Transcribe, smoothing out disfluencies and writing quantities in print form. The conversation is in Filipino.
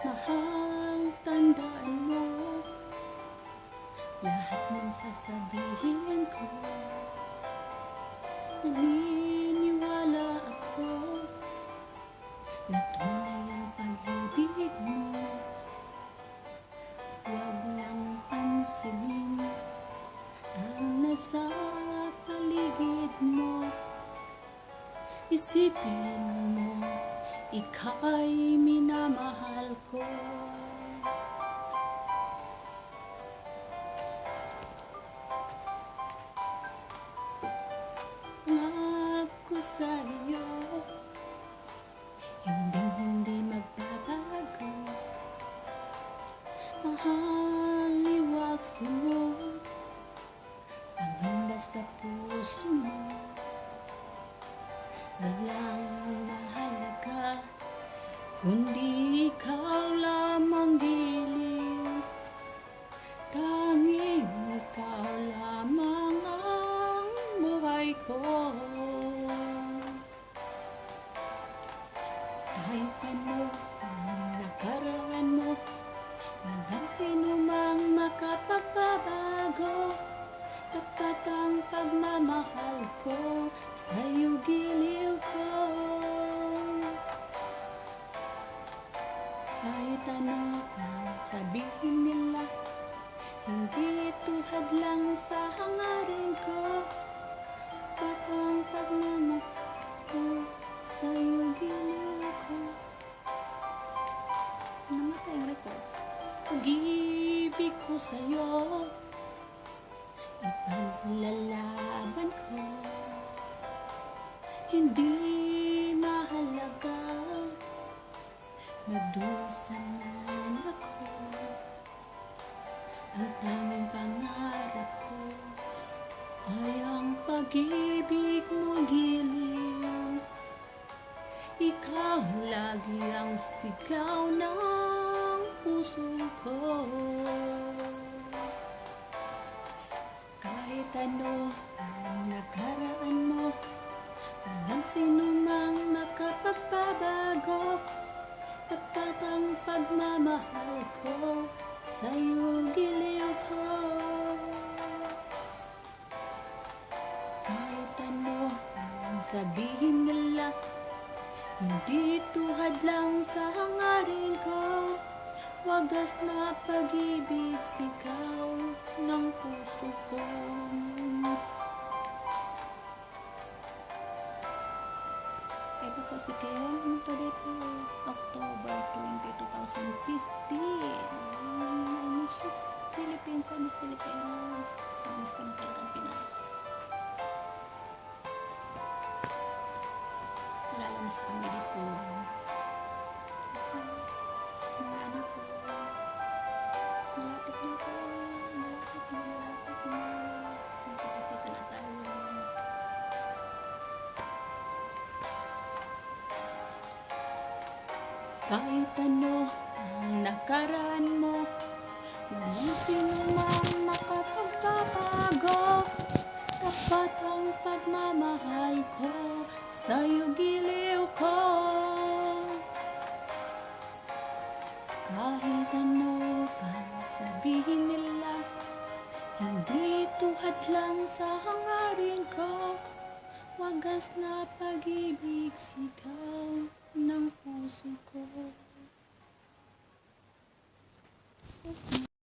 Mahal, tandaan mo lahat ng sasabihin ko. Naniniwala ako na tunay ang pag-ibig mo. Huwag lang pansinin ang nasa paligid mo. Isipin mo, ika'y minamahal ko. Pangako ko sa iyo, hindi magbabago. Mahal, iwaksin mo ang handa sa puso mo. Walang mahalaga kundi ikaw lamang giliw. Tanging ikaw lamang ang buhay ko. Kahit ano ang nakaraan mo, walang sino mang makapagbabago. Tapat ang pagmamahal ko, sa'yo giliw ko. Kahit ano ang sabihin nila, hindi tuhad lang sa hangarin ko. Tapat ang pagmamahal ko, sa'yo giliw ko. Namatay ang record. Pag-ibig ko sa'yo, ipaglalaban ko. Hindi mahalaga magdusa man ako. Ang tanging pangarap ko ay ang pag-ibig mo giliw. Ikaw lagi ang sigaw ng puso ko. Kahit ano ang nakaraan mo, walang sino mang makapagbabago. Tapat ang pagmamahal ko, sa'yo giliw ko. Kahit ano ang sabihin nila, hindi tuhad lang sa hangarin ko. Wagas na pag-ibig, sigaw ng puso ko. Ito po si Ken. Today po is October 20, 2015. Miss Philippines, Miss Philippines. Miss ka na talagang Pinas. Lalamiss kami dito. Mga anak ko. Malapit na po. Malapit na. Magkikita na tayo. Kahit ano ang nakaraan mo, walang sino mang makapagbabago. Tapat ang pagmamahal ko, sa'yo giliw ko. Kahit ano pa sabihin nila, hindi tuhad lang sa hangarin ko. Wagas na pag-ibig, sigaw ng puso.